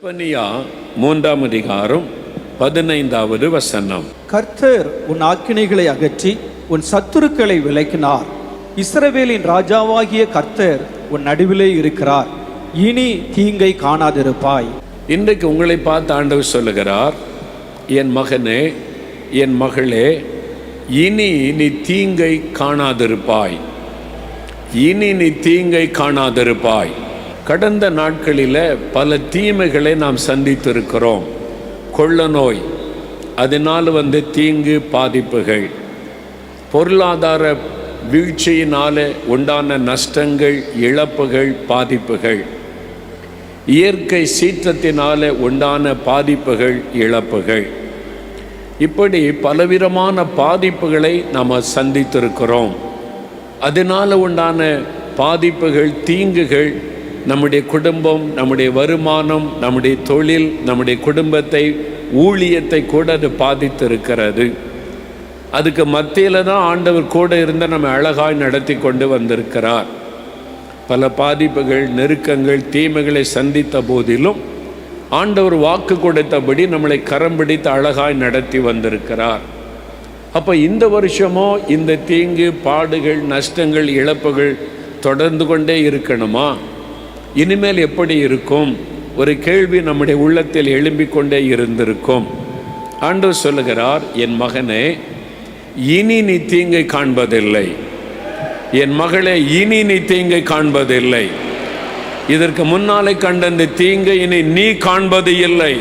செப்பனியா 3ஆம் அதிகாரம் 15வது வசனம். கர்த்தர் உன் ஆக்கினைகளை அகற்றி உன் சத்துருக்களை விலக்கினார். இஸ்ரவேலின் ராஜாவாகிய கர்த்தர் உன் நடுவிலே இருக்கிறார். இனி தீங்கை காணாதிருப்பாய். இன்றைக்கு உங்களை பார்த்து ஆண்டவர் சொல்லுகிறார், என் மகனே, என் மகளே, இனி நீ தீங்கை காணாதிருப்பாய். இனி நீ தீங்கை காணாதிருப்பாய். கடந்த நாட்களில் பல தீமைகளை நாம் சந்தித்திருக்கிறோம். கொள்ள நோய், அதனால் தீங்கு பாதிப்புகள், பொருளாதார வீழ்ச்சியினால் உண்டான நஷ்டங்கள், இழப்புகள், பாதிப்புகள், இயற்கை சீற்றத்தினால் உண்டான பாதிப்புகள், இழப்புகள், இப்படி பலவிதமான பாதிப்புகளை நாம் சந்தித்திருக்கிறோம். அதனால் உண்டான பாதிப்புகள், தீங்குகள் நம்முடைய குடும்பம், நம்முடைய வருமானம், நம்முடைய தொழில், நம்முடைய குடும்பத்தை, ஊழியத்தை கூட அது பாதித்திருக்கிறது. அதுக்கு மத்தியில் தான் ஆண்டவர் கூட இருந்து நம்ம அழகாய் நடத்தி கொண்டு வந்திருக்கிறார். பல பாதிப்புகள், நெருக்கங்கள், தீமைகளை சந்தித்த போதிலும் ஆண்டவர் வாக்கு கொடுத்தபடி நம்மளை கரம் பிடித்து அழகாய் நடத்தி வந்திருக்கிறார். அப்போ இந்த வருஷமோ இந்த தீங்கு, பாடுகள், நஷ்டங்கள், இழப்புகள் தொடர்ந்து கொண்டே இருக்கணுமா? இனிமேல் எப்படி இருக்கும்? ஒரு கேள்வி நம்முடைய உள்ளத்தில் எழும்பிக் கொண்டே இருந்திருக்கும். ஆண்டவர் சொல்லுகிறார், என் மகனே, இனி நீ தீங்கை காண்பதில்லை. என் மகளே, இனி நீ தீங்கை காண்பதில்லை. இதற்கு முன்னாலே கண்ட அந்த தீங்கை இனி நீ காண்பது இல்லை.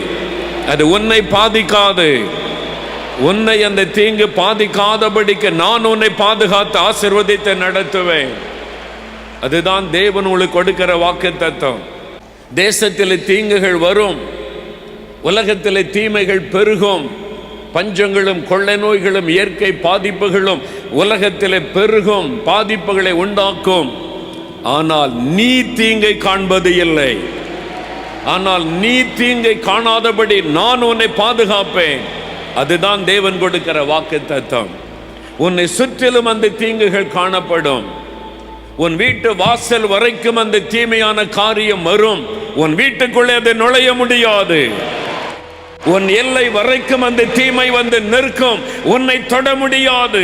அது உன்னை பாதிக்காது. உன்னை அந்த தீங்கு பாதிக்காதபடிக்கு நான் உன்னை பாதுகாத்து ஆசீர்வதித்து நடத்துவேன். அதுதான் தேவன் உங்களுக்கு கொடுக்கிற வாக்குத்தத்தம். தேசத்தில் தீங்குகள் வரும், உலகத்தில் தீமைகள் பெருகும், பஞ்சங்களும் கொள்ளை நோய்களும் இயற்கை பாதிப்புகளும் உலகத்தில் பெருகும், பாதிப்புகளை உண்டாக்கும். ஆனால் நீ தீங்கை காண்பது இல்லை. ஆனால் நீ தீங்கை காணாதபடி நான் உன்னை பாதுகாப்பேன். அதுதான் தேவன் கொடுக்கிற வாக்குத்தத்தம். உன்னை சுற்றிலும் அந்த தீங்குகள் காணப்படும். உன் வீட்டு வாசல் வரைக்கும் அந்த தீமையான காரியம் வரும். உன் வீட்டுக்குள்ளே அது நுழைய முடியாது. உன் எல்லை வரைக்கும் அந்த தீமை நிற்கும். உன்னை தொட முடியாது.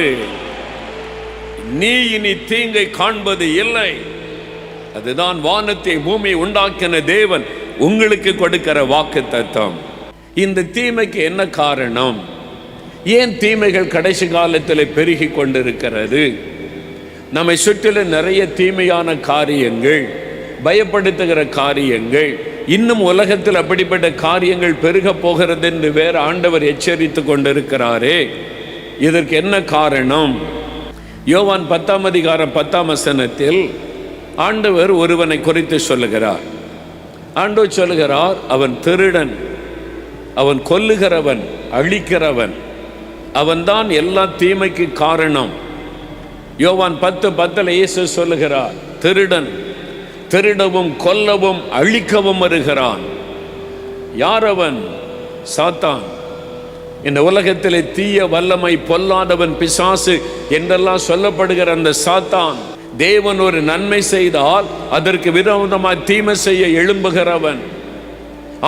நீ இனி தீங்கை காண்பது இல்லை. அதுதான் வானத்தை பூமியை உண்டாக்கின தேவன் உங்களுக்கு கொடுக்கிற வாக்குத்தத்தம். இந்த தீமைக்கு என்ன காரணம்? ஏன் தீமைகள் கடைசி காலத்தில் பெருகி கொண்டிருக்கிறது? நம்மை சுற்றிலும் நிறைய தீமையான காரியங்கள், பயப்படுத்துகிற காரியங்கள், இன்னும் உலகத்தில் அப்படிப்பட்ட காரியங்கள் பெருக போகிறது என்று வேற ஆண்டவர் எச்சரித்து கொண்டிருக்கிறாரே. இதற்கு என்ன காரணம்? யோவான் 10ஆம் அதிகாரம் 10ஆம் வசனத்தில் ஆண்டவர் ஒருவனை குறித்து சொல்லுகிறார். ஆண்டவர் சொல்லுகிறார், அவன் திருடன், அவன் கொல்லுகிறவன், அழிக்கிறவன், அவன்தான் எல்லா தீமைக்கு காரணம். யோவான் 10:10 இயேசு சொல்லுகிறார், திருடன் திருடவும் கொல்லவும் அழிக்கவும் வருகிறான். யார் அவன்? சாத்தான். இந்த உலகத்திலே தீய வல்லமை, பொல்லாதவன், பிசாசு என்றெல்லாம் சொல்லப்படுகிற அந்த சாத்தான், தேவன் ஒரு நன்மை செய்தால் அதற்கு விரோதமாய் தீமை செய்ய எழும்புகிறவன்,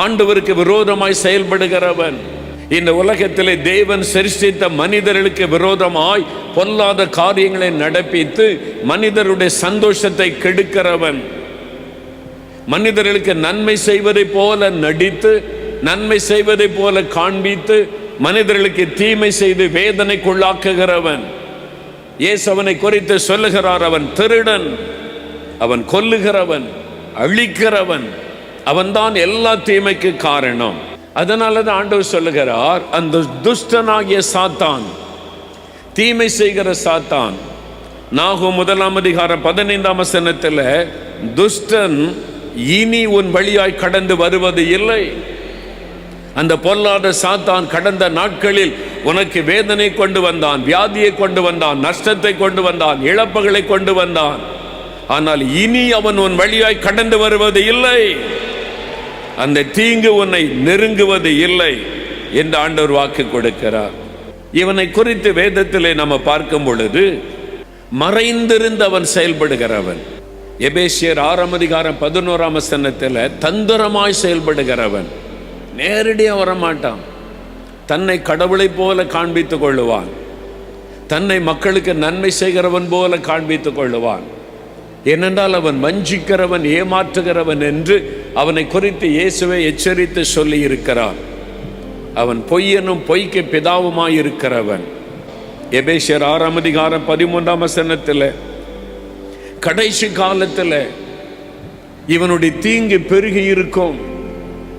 ஆண்டவருக்கு விரோதமாய் செயல்படுகிறவன். இந்த உலகத்திலே தேவன் சிருஷ்டித்த மனிதர்களுக்கு விரோதமாய் பொல்லாத காரியங்களை நடப்பித்து மனிதருடைய சந்தோஷத்தை கெடுக்கிறவன், மனிதர்களுக்கு நன்மை செய்வதை போல நடித்து, நன்மை செய்வதை போல காண்பித்து மனிதர்களுக்கு தீமை செய்து வேதனைக்குள்ளாக்குகிறவன். இயேசு அவனை குறித்து சொல்லுகிறார், அவன் திருடன், அவன் கொல்லுகிறவன், அழிக்கிறவன், அவன்தான் எல்லா தீமைக்கு காரணம். அதனால தான் ஆண்டவர் சொல்லுகிறார், அந்த துஷ்டனாகிய சாத்தான், தீமை செய்கிற சாத்தான், நாகூம் 1ஆம் அதிகாரம் 15ஆம் வசனத்தில், துஷ்டன் இனி உன் வழியாய் கடந்து வருவது இல்லை. அந்த பொல்லாத சாத்தான் கடந்த நாட்களில் உனக்கு வேதனை கொண்டு வந்தான், வியாதியை கொண்டு வந்தான், நஷ்டத்தை கொண்டு வந்தான், இழப்புகளை கொண்டு வந்தான். ஆனால் இனி அவன் உன் வழியாய் கடந்து வருவது இல்லை. அந்த தீங்கு உன்னை நெருங்குவது இல்லை என்று ஆண்டவர் வாக்கு கொடுக்கிறார். இவனை குறித்து வேதத்திலே நம்ம பார்க்கும் பொழுது, மறைந்திருந்து அவன் செயல்படுகிறவன், எபேசியர் 6:11 தந்திரமாய் செயல்படுகிறவன். நேரடியாக வரமாட்டான். தன்னை கடவுளை போல காண்பித்துக் கொள்ளுவான். தன்னை மக்களுக்கு நன்மை செய்கிறவன் போல காண்பித்துக் கொள்ளுவான். ஏனென்றால் அவன் வஞ்சிக்கிறவன், ஏமாற்றுகிறவன் என்று அவனை குறித்து இயேசுவை எச்சரித்து சொல்லி இருக்கிறான். அவன் பொய்யனும் பொய்க்கு பிதாவுமாயிருக்கிறவன். எபேசியர் 6:13 கடைசி காலத்தில் இவனுடைய தீங்கு பெருகி இருக்கும்.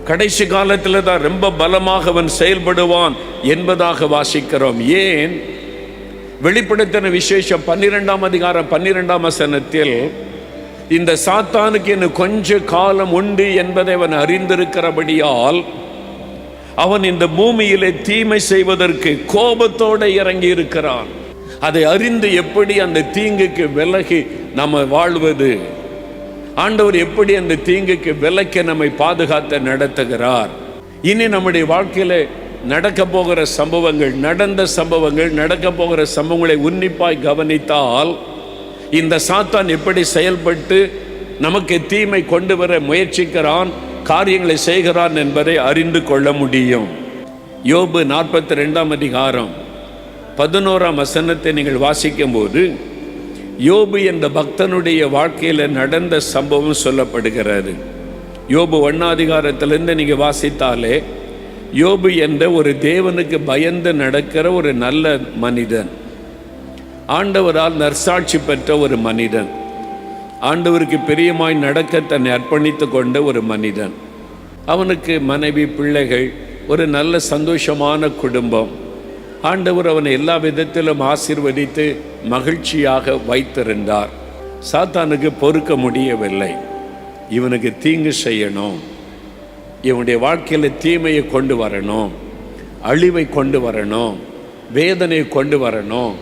கடைசி காலத்தில் தான் ரொம்ப பலமாக அவன் செயல்படுவான் என்பதாக வாசிக்கிறோம். ஏன்? வெளிப்படுத்தின விசேஷம் 12:12 இந்த சாத்தானுக்கு இன்னும் கொஞ்ச காலம் உண்டு என்பதை அவன் அறிந்திருக்கிறபடியால் அவன் இந்த பூமியிலே தீமை செய்வதற்கு கோபத்தோடு இறங்கி இருக்கிறான். அதை அறிந்து எப்படி அந்த தீங்குக்கு விலகி நம்ம வாழ்வது, ஆண்டவர் எப்படி அந்த தீங்குக்கு விலக்கி நம்மை பாதுகாத்து நடத்துகிறார். இனி நம்முடைய வாழ்க்கையில நடக்க போகிற சம்பவங்கள், நடந்த சம்பவங்கள், நடக்க போகிற சம்பவங்களை உன்னிப்பாய் கவனித்தால் இந்த சாத்தான் எப்படி செயல்பட்டு நமக்கு தீமை கொண்டு வர முயற்சிக்கிறான், காரியங்களை செய்கிறான் என்பதை அறிந்து கொள்ள முடியும். யோபு 42:11 நீங்கள் வாசிக்கும் போது யோபு என்ற பக்தனுடைய வாழ்க்கையில் நடந்த சம்பவம் சொல்லப்படுகிறது. யோபு 1 நீங்க வாசித்தாலே யோபு என்ற ஒரு தேவனுக்கு பயந்து நடக்கிற ஒரு நல்ல மனிதன், ஆண்டவரால் நற்சாட்சி பெற்ற ஒரு மனிதன், ஆண்டவருக்கு பிரியமாய் நடக்க தன்னை அர்ப்பணித்து கொண்ட ஒரு மனிதன். அவனுக்கு மனைவி, பிள்ளைகள், ஒரு நல்ல சந்தோஷமான குடும்பம். ஆண்டவர் அவனை எல்லா விதத்திலும் ஆசீர்வதித்து மகிழ்ச்சியாக வைத்திருந்தார். சாத்தானுக்கு பொறுக்க முடியவில்லை. இவனுக்கு தீங்கு செய்யணும், இவனுடைய வாழ்க்கையில் தீமையை கொண்டு வரணும், அழிவை கொண்டு வரணும், வேதனையை கொண்டு வரணும்.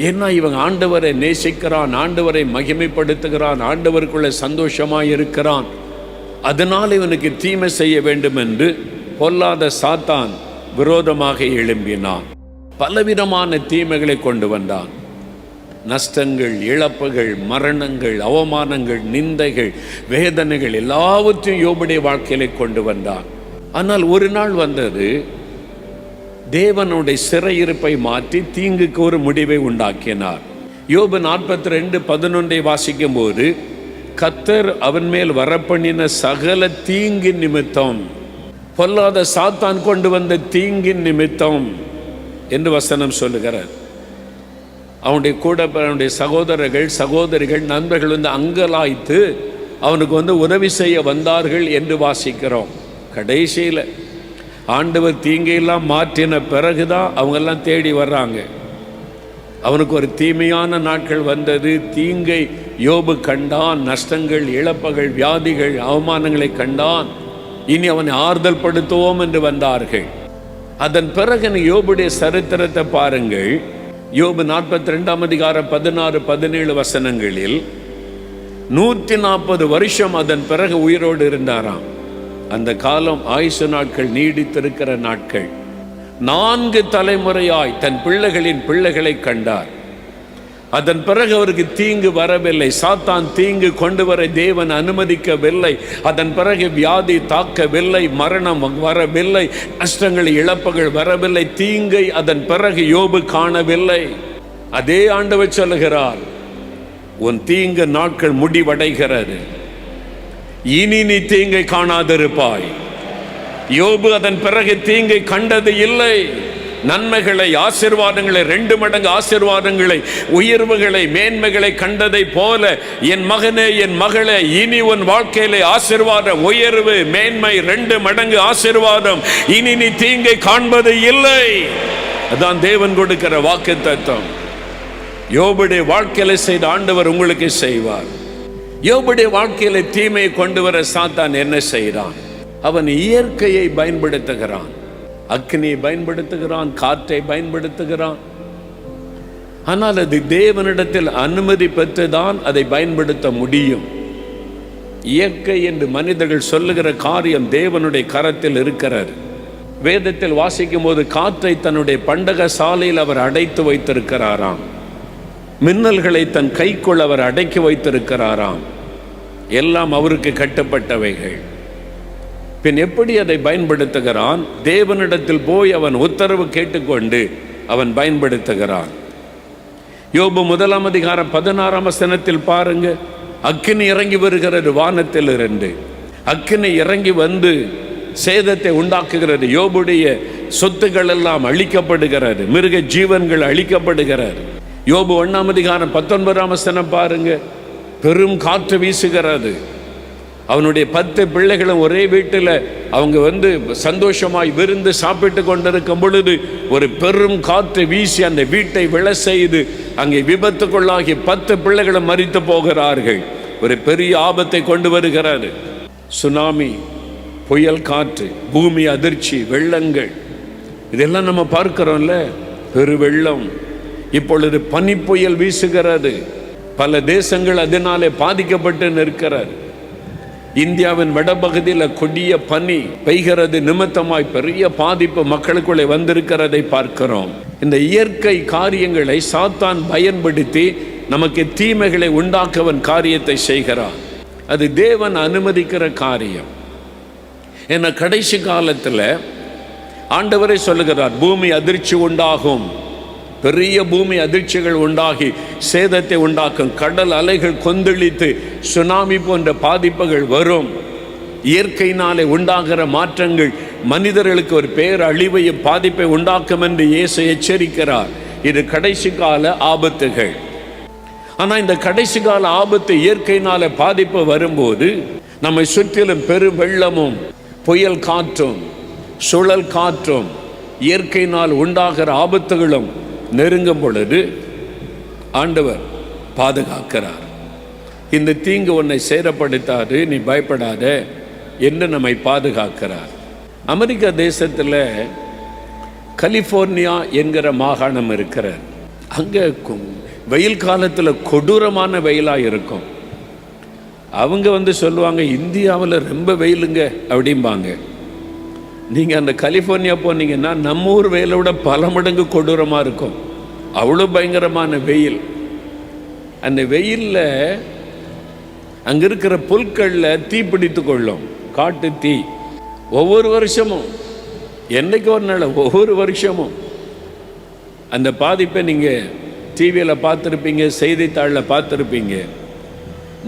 ஏன்னா இவன் ஆண்டவரை நேசிக்கிறான், ஆண்டவரை மகிமைப்படுத்துகிறான், ஆண்டவருக்குள்ள சந்தோஷமாக இருக்கிறான். அதனால் இவனுக்கு தீமை செய்ய வேண்டும் என்று பொல்லாத சாத்தான் விரோதமாக எழும்பினான். பலவிதமான தீமைகளை கொண்டு வந்தான். நஷ்டங்கள், இழப்புகள், மரணங்கள், அவமானங்கள், நிந்தைகள், வேதனைகள் எல்லாவற்றையும் யோபுடைய வாழ்க்கையிலே கொண்டு வந்தான். ஆனால் ஒரு நாள் வந்தது, தேவனுடைய சிறையிருப்பை மாற்றி தீங்குக்கு ஒரு முடிவை உண்டாக்கினார். யோபு 42:11 வாசிக்கும் போது கர்த்தர் அவன் மேல் வரப்பண்ணின சகல தீங்கின் நிமித்தம், பொல்லாத சாத்தான் கொண்டு வந்த தீங்கின் நிமித்தம் என்று வசனம் சொல்லுகிறார். அவனுடைய கூட அவனுடைய சகோதரர்கள், சகோதரிகள், நண்பர்கள் வந்து அங்கலாய்த்து அவனுக்கு உதவி செய்ய வந்தார்கள் என்று வாசிக்கிறோம். கடைசியில் ஆண்டவர் தீங்கையெல்லாம் மாற்றின பிறகுதான் அவங்கெல்லாம் தேடி வர்றாங்க. அவனுக்கு ஒரு தீமையான நாட்கள் வந்தது. தீங்கை யோபு கண்டான், நஷ்டங்கள், இழப்புகள், வியாதிகள், அவமானங்களை கண்டான். இனி அவனை ஆறுதல் படுத்துவோம் என்று வந்தார்கள். அதன் பிறகு யோபுடைய சரித்திரத்தை பாருங்கள். யோபு 42:16-17 140 வருஷம் அதன் பிறகு உயிரோடு இருந்தாராம். அந்த காலம் ஆயுசு நாட்கள், நீடித்திருக்கிற நாட்கள். 4 தலைமுறையாய் தன் பிள்ளைகளின் பிள்ளைகளை கண்டார். அதன் பிறகு அவருக்கு தீங்கு வரவில்லை. சாத்தான் தீங்கு கொண்டு வர தேவன் அனுமதிக்கவில்லை. அதன் பிறகு வியாதி தாக்கவில்லை, மரணம் வரவில்லை, நஷ்டங்கள், இழப்புகள் வரவில்லை. தீங்கை அதன் பிறகு யோபு காணவில்லை. அதே ஆண்டவர் சொல்லுகிறார், உன் தீங்கு நாட்கள் முடிவடைகிறது, இனி நீ தீங்கை காணாதிருப்பாய். யோபு அதன் பிறகு தீங்கை கண்டது இல்லை. நன்மைகளை, ஆசீர்வாதங்களை, 2 மடங்கு ஆசீர்வாதங்களை, உயர்வுகளை, மேன்மைகளை கண்டதை போல என் மகனே, என் மகளே, இனி உன் வாழ்க்கையிலே ஆசீர்வாதம், உயர்வு, மேன்மை, 2 மடங்கு ஆசீர்வாதம். இனி நீ தீங்கை காண்பது இல்லை. அதான் தேவன் கொடுக்கிற வாக்குத்தத்தம். யோபுடைய வாழ்க்கையில செய்த ஆண்டவர் உங்களுக்கு செய்வார். யோபுடைய வாழ்க்கையில தீமையை கொண்டு வர சாத்தான் என்ன செய்கிறான்? அவன் இயற்கையை பயன்படுத்துகிறான், அக்னியை பயன்படுத்துகிறான், காற்றை பயன்படுத்துகிறான். ஆனால் அது தேவனிடத்தில் அனுமதி பெற்றுதான் அதை பயன்படுத்த முடியும். இயற்கை என்று மனிதர்கள் சொல்லுகிற காரியம் தேவனுடைய கரத்தில் இருக்கிறார். வேதத்தில் வாசிக்கும் போது காற்றை தன்னுடைய பண்டக சாலையில் அவர் அடைத்து வைத்திருக்கிறாராம். மின்னல்களை தன் கைக்குள் அவர் அடக்கி வைத்திருக்கிறாராம். எல்லாம் அவருக்கு கட்டுப்பட்டவைகள். பின் எப்படி அதை பயன்படுத்துகிறான்? தேவனிடத்தில் போய் அவன் உத்தரவு கேட்டுக்கொண்டு அவன் பயன்படுத்துகிறான். யோபு 1:16 பாருங்க, அக்கினி இறங்கி வருகிறது வானத்திலிருந்து. அக்கினி இறங்கி வந்து சேதத்தை உண்டாக்குகிறது. யோபுடைய சொத்துக்கள் எல்லாம் அழிக்கப்படுகிறது, மிருக ஜீவன்கள் அழிக்கப்படுகிறது. யோபு 1:19 பாருங்க, பெரும் காற்று வீசுகிறது. அவனுடைய 10 பிள்ளைகளும் ஒரே வீட்டில் அவங்க சந்தோஷமாய் விருந்து சாப்பிட்டு கொண்டிருக்கும் பொழுது ஒரு பெரும் காற்று வீசி அந்த வீட்டை விழ செய்து அங்கே விபத்துக்குள்ளாகி 10 பிள்ளைகளும் மரித்து போகிறார்கள். ஒரு பெரிய ஆபத்தை கொண்டு வருகிறது. சுனாமி, புயல் காற்று, பூமி அதிர்ச்சி, வெள்ளங்கள், இதெல்லாம் நம்ம பார்க்கிறோம்ல. பெரு வெள்ளம், இப்பொழுது பனிப்புயல் வீசுகிறது. பல தேசங்கள் அதனாலே பாதிக்கப்பட்டு நிற்கிறது. இந்தியாவின் வடபகுதியில் கொடிய பனி பெய்கிறது நிமித்தமாய் பெரிய பாதிப்பு மக்களுக்குள்ளே வந்திருக்கிறதை பார்க்கிறோம். இந்த இயற்கை காரியங்களை சாத்தான் பயன்படுத்தி நமக்கு தீமைகளை உண்டாக்கவன் காரியத்தை செய்கிறான். அது தேவன் அனுமதிக்கிற காரியம். என கடைசி காலத்தில் ஆண்டவரே சொல்லுகிறார், பூமி அதிர்ச்சி உண்டாகும், பெரிய பூமி அதிர்ச்சிகள் உண்டாகி சேதத்தை உண்டாக்கும். கடல் அலைகள் கொந்தளித்து சுனாமி போன்ற பாதிப்புகள் வரும். இயற்கையினாலே உண்டாகிற மாற்றங்கள் மனிதர்களுக்கு ஒரு பேரழிவையும் பாதிப்பை உண்டாக்கும் என்று இயேசு எச்சரிக்கிறார். இது கடைசி கால ஆபத்துகள். ஆனால் இந்த கடைசி கால ஆபத்து இயற்கையினால பாதிப்பு வரும்போது நம்மை சுற்றிலும் பெரு வெள்ளமும் புயல் காற்றும் சுழல் காற்றும் இயற்கையினால் உண்டாகிற ஆபத்துகளும் நெருங்கும் பொழுது ஆண்டவர் பாதுகாக்கிறார். இந்த தீங்கு உன்னை சேதப்படுத்தாது, நீ பயப்படாத என்று நம்மை பாதுகாக்கிறார். அமெரிக்கா தேசத்தில் கலிஃபோர்னியா என்கிற மாகாணம் இருக்கிறார். அங்கே வெயில் காலத்தில் கொடூரமான வெயிலாக இருக்கும். அவங்க சொல்லுவாங்க, இந்தியாவில் ரொம்ப வெயிலுங்க அப்படிம்பாங்க. நீங்கள் அந்த கலிஃபோர்னியா போனீங்கன்னா நம்ம ஊர் வெயிலை விட பல மடங்கு கொடூரமாக இருக்கும். அவ்வளோ பயங்கரமான வெயில். அந்த வெயிலில் அங்கே இருக்கிற புல்களில் தீ பிடித்து கொள்ளும், காட்டு தீ. ஒவ்வொரு வருஷமும், என்னைக்கு ஒரு நாள், ஒவ்வொரு வருஷமும் அந்த பாதிப்பை நீங்கள் டிவியில் பார்த்துருப்பீங்க, செய்தித்தாளில் பார்த்துருப்பீங்க.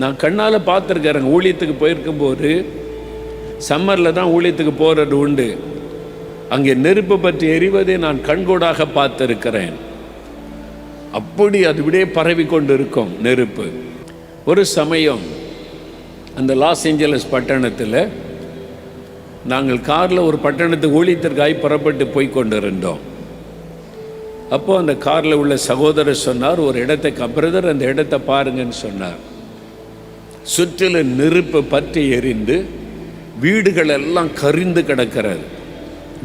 நான் கண்ணால் பார்த்துருக்கேன். ஊழியத்துக்கு போயிருக்கும்போது சம்மரில் தான் ஊழியத்துக்கு போகிறது உண்டு. அங்கே நெருப்பு பற்றி எரிவதை நான் கண்கூடாக பார்த்திருக்கிறேன். அப்படி அது விடையே பரவி கொண்டு இருக்கும் நெருப்பு. ஒரு சமயம் அந்த லாஸ் ஏஞ்சலஸ் பட்டணத்தில் நாங்கள் காரில் ஒரு பட்டணத்துக்கு ஊழியத்திற்காக புறப்பட்டு போய் கொண்டு இருந்தோம். அப்போது அந்த காரில் உள்ள சகோதரர் சொன்னார், ஒரு இடத்தை பிரதர் அந்த இடத்தை பாருங்கன்னு சொன்னார். சுற்றிலும் நெருப்பு பற்றி எரிந்து வீடுகள் எல்லாம் கரிந்து கிடக்கிறது.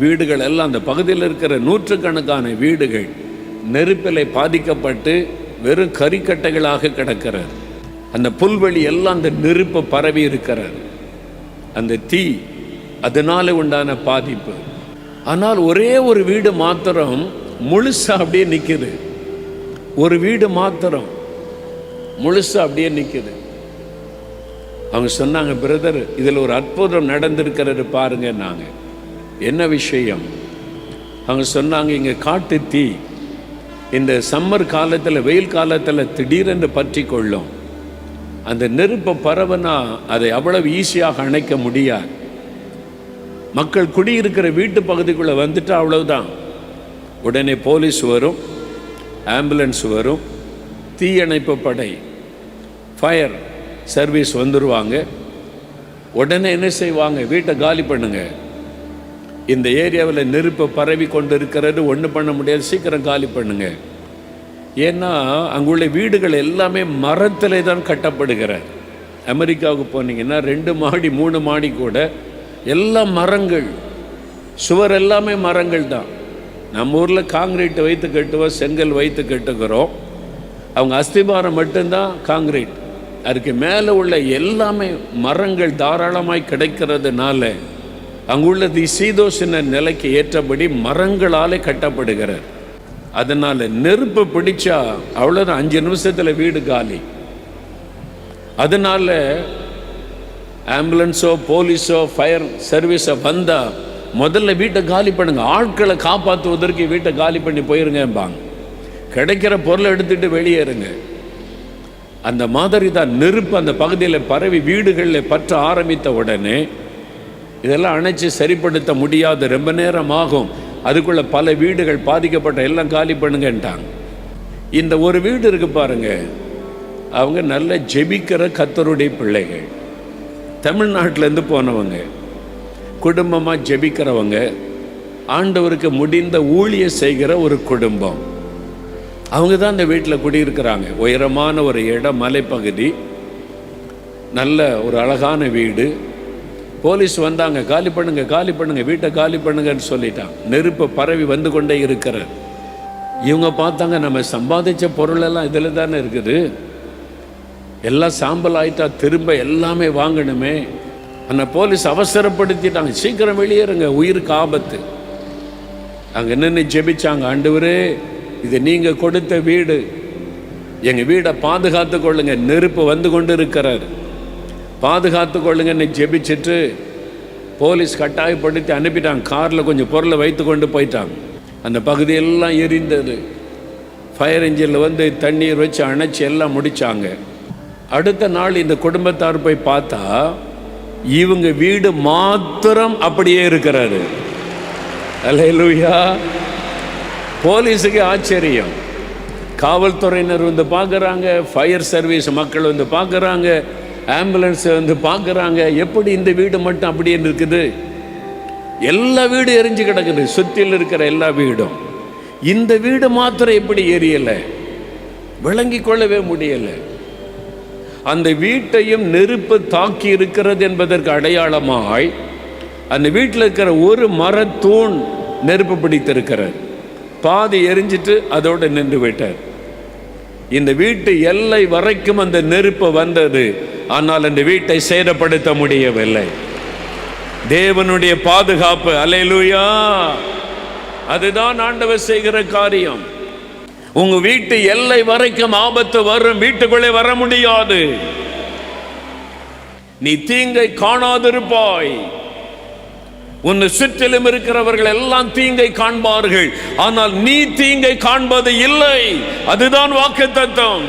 வீடுகள் எல்லாம் அந்த பகுதியில் இருக்கிற நூற்றுக்கணக்கான வீடுகள் நெருப்பிலை பாதிக்கப்பட்டு வெறும் கரிக்கட்டைகளாக கிடக்கிறது. அந்த புல்வெளி எல்லாம் அந்த நெருப்பு பரவி இருக்கிறது. அந்த தீ அதனால உண்டான பாதிப்பு. ஆனால் ஒரே ஒரு வீடு மாத்திரம் முழுசா அப்படியே நிற்குது. ஒரு வீடு மாத்திரம் முழுசா அப்படியே நிற்குது. அவங்க சொன்னாங்க, பிரதர் இதில் ஒரு அற்புதம் நடந்திருக்கிறது பாருங்க. நாங்கள் என்ன விஷயம்? அவங்க சொன்னாங்க, இங்கே காட்டு தீ இந்த சம்மர் காலத்தில், வெயில் காலத்தில் திடீரென்று பற்றி கொள்ளும். அந்த நெருப்பை பரவனா அதை அவ்வளவு ஈஸியாக அணைக்க முடியாது. மக்கள் குடியிருக்கிற வீட்டு பகுதிக்குள்ளே வந்துட்டு அவ்வளவுதான். உடனே போலீஸ் வரும், ஆம்புலன்ஸ் வரும், தீயணைப்பு படை, ஃபயர் சர்வீஸ் வந்துடுவாங்க. உடனே என்ன செய்வாங்க? வீட்டை காலி பண்ணுங்க, இந்த ஏரியாவில் நெருப்பு பரவி கொண்டு இருக்கிறது, ஒன்றும் பண்ண முடியாது, சீக்கிரம் காலி பண்ணுங்க. ஏன்னா அங்குள்ள வீடுகள் எல்லாமே மரத்தில் தான் கட்டப்படுகிறார். அமெரிக்காவுக்கு போனீங்கன்னா 2 மாடி 3 மாடி கூட எல்லாம் மரங்கள், சுவர் எல்லாமே மரங்கள் தான். நம்ம ஊரில் காங்கிரீட் வைத்து கட்டுவோம், செங்கல் வைத்து கட்டுக்கிறோம். அவங்க அஸ்திபாரம் மட்டும்தான் காங்கிரீட். அதுக்கு மேலே உள்ள எல்லாமே மரங்கள் தாராளமாய் கிடைக்கிறதுனால அங்குள்ளது சீதோஷண நிலைக்கு ஏற்றபடி மரங்களாலே கட்டப்படுகிறார். அதனால் நெருப்பு பிடிச்சா அவ்வளோதான், 5 நிமிஷத்தில் வீடு காலி. அதனால் ஆம்புலன்ஸோ போலீஸோ ஃபயர் சர்வீஸோ வந்தால் முதல்ல வீட்டை காலி பண்ணுங்க, ஆட்களை காப்பாற்றுவதற்கு வீட்டை காலி பண்ணி போயிருங்கம்பாங்க. கிடைக்கிற பொருளை எடுத்துகிட்டு வெளியேறுங்க. அந்த மாதிரி தான் நெருப்பு அந்த பகுதியில் பரவி வீடுகளில் பற்ற ஆரம்பித்த உடனே இதெல்லாம் அணைச்சி சரிப்படுத்த முடியாது, ரொம்ப நேரம் ஆகும். அதுக்குள்ளே பல வீடுகள் பாதிக்கப்பட்ட, எல்லாம் காலி பண்ணுங்கன்ட்டாங்க. இந்த ஒரு வீடு இருக்கு பாருங்க, அவங்க நல்ல ஜெபிக்கிற கர்த்தருடைய பிள்ளைகள், தமிழ்நாட்டிலேருந்து போனவங்க, குடும்பமாக ஜெபிக்கிறவங்க, ஆண்டவருக்கு முடிந்த ஊழிய செய்கிற ஒரு குடும்பம். அவங்க தான் அந்த வீட்டில் குடியிருக்கிறாங்க. உயரமான ஒரு இடம், மலைப்பகுதி, நல்ல ஒரு அழகான வீடு. போலீஸ் வந்தாங்க, காலி பண்ணுங்க காலி பண்ணுங்க, வீட்டை காலி பண்ணுங்கன்னு சொல்லிட்டாங்க. நெருப்பு பரவி வந்து கொண்டே இருக்கிற இவங்க பார்த்தாங்க, நம்ம சம்பாதிச்ச பொருளெல்லாம் இதில் தானே இருக்குது, எல்லாம் சாம்பல் ஆயிட்டா திரும்ப எல்லாமே வாங்கணுமே. அந்த போலீஸ் அவசரப்படுத்திட்டாங்க, சீக்கிரம் வெளியேறுங்க, உயிருக்கு ஆபத்து. அங்கே நின்று ஜெபிச்சாங்க, ஆண்டவரே இது நீங்கள் கொடுத்த வீடு, எங்கள் வீடை பாதுகாத்து கொள்ளுங்க, நெருப்பு வந்து கொண்டு இருக்கிறார், பாதுகாத்து கொள்ளுங்கன்னு ஜெபிச்சுட்டு போலீஸ் கட்டாயப்படுத்தி அனுப்பிட்டாங்க. காரில் கொஞ்சம் பொருளை வைத்து கொண்டு போயிட்டாங்க. அந்த பகுதியெல்லாம் எரிந்தது. ஃபயர் இன்ஜினில் வந்து தண்ணீர் வச்சு அணைச்சி எல்லாம் முடித்தாங்க. அடுத்த நாள் இந்த குடும்பத்தார் போய் பார்த்தா இவங்க வீடு மாத்திரம் அப்படியே இருக்கிறாரு. அல்லேலூயா. போலீஸுக்கு ஆச்சரியம். காவல்துறையினர் வந்து பார்க்குறாங்க, ஃபயர் சர்வீஸ் மக்கள் வந்து பார்க்குறாங்க, ஆம்புலன்ஸ் வந்து பார்க்குறாங்க. எப்படி இந்த வீடு மட்டும் அப்படியே இருக்குது? எல்லா வீடும் எரிஞ்சு கிடக்குது, சுற்றில் இருக்கிற எல்லா வீடும். இந்த வீடு மாத்திரம் எப்படி எரியலை? விளங்கி கொள்ளவே முடியலை. அந்த வீட்டையும் நெருப்பு தாக்கி இருக்கிறது என்பதற்கு அடையாளமாய் அந்த வீட்டில் இருக்கிற ஒரு மரத்தூண் நெருப்பு பிடித்திருக்கிறார். பாதி எரிஞ்சிட்டு அதோடு நின்று விட்டார். இந்த வீட்டு எல்லை வரைக்கும் அந்த நெருப்பு வந்தது, ஆனால் அந்த வீட்டை சேதப்படுத்த முடியவில்லை. தேவனுடைய பாதுகாப்பு. அல்லேலூயா. அதுதான் ஆண்டவர் செய்கிற காரியம். உங்க வீட்டு எல்லை வரைக்கும் ஆபத்து வரும், வீட்டுக்குள்ளே வர முடியாது. நீ தீங்கை காணாதிருப்பாய். உன்னை சுற்றிலும் இருக்கிறவர்கள் எல்லாம் தீங்கை காண்பார்கள், ஆனால் நீ தீங்கை காண்பது இல்லை. அதுதான் வாக்குத்தத்தம்.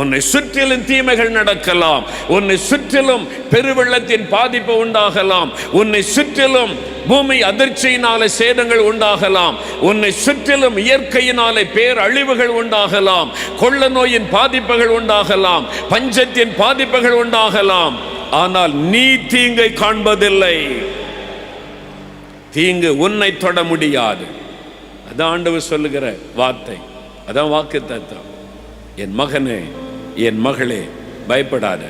உன்னை சுற்றிலும் தீமைகள் நடக்கலாம், உன்னை சுற்றிலும் பெருவெள்ளத்தின் பாதிப்பு உண்டாகலாம், உன்னை சுற்றிலும் பூமி அதிர்ச்சியினாலே சேதங்கள் உண்டாகலாம், உன்னை சுற்றிலும் இயற்கையினாலே பேரழிவுகள் உண்டாகலாம், கொள்ள நோயின் பாதிப்புகள் உண்டாகலாம், பஞ்சத்தின் பாதிப்புகள் உண்டாகலாம். ஆனால் நீ தீங்கை காண்பதில்லை. தீங்கு உன்னை தொட முடியாது. அதான் ஆண்டவர் சொல்லுகிற வார்த்தை, அதான் வாக்குத்தத்தம். என் மகனே, என் மகளே, பயப்படாத.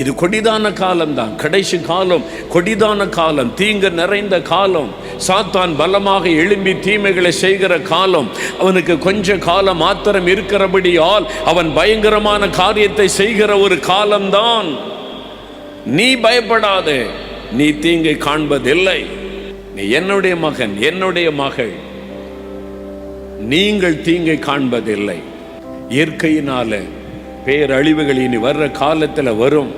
இது கொடிதான காலம்தான், கடைசி காலம், கொடிதான காலம், தீங்கு நிறைந்த காலம். சாத்தான் பலமாக எழும்பி தீமைகளை செய்கிற காலம். அவனுக்கு கொஞ்ச காலம் மாத்திரம் இருக்கிறபடியால் அவன் பயங்கரமான காரியத்தை செய்கிற ஒரு காலம்தான். நீ பயப்படாதே, நீ தீங்கை காண்பதில்லை. நீ என்னுடைய மகன், என்னுடைய மகள், நீங்கள் தீங்கை காண்பதில்லை. இயற்கையினால பேரழிவுகள் இனி வர்ற காலத்தில் வரும்.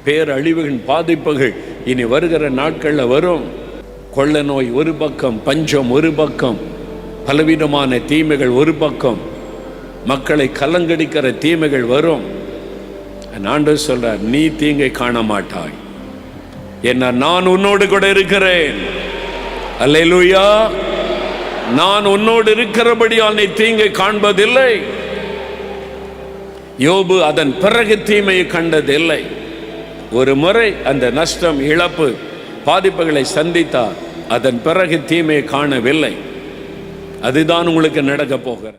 பேரழிவுகளின் பாதிப்புகள் இனி வருகிற நாட்களில் வரும். கொள்ள நோய் ஒரு பக்கம், பஞ்சம் ஒரு பக்கம், பலவிதமான தீமைகள் ஒரு பக்கம், மக்களை கலங்கடிக்கிற தீமைகள் வரும். ஆண்டவர் சொல்றார், நீ தீங்கை காண மாட்டாய், என்ன நான் உன்னோடு கூட இருக்கிறேன். அல்லேலூயா. நான் உன்னோடு இருக்கிறபடியால் நீ தீங்கை காண்பதில்லை. யோபு அதன் பிறகு தீமையை கண்டதில்லை. ஒரு முறை அந்த நஷ்டம், இழப்பு, பாதிப்புகளை சந்தித்தார். அதன் பிறகு தீமையை காணவில்லை. அதுதான் உங்களுக்கு நடக்க போகிறது.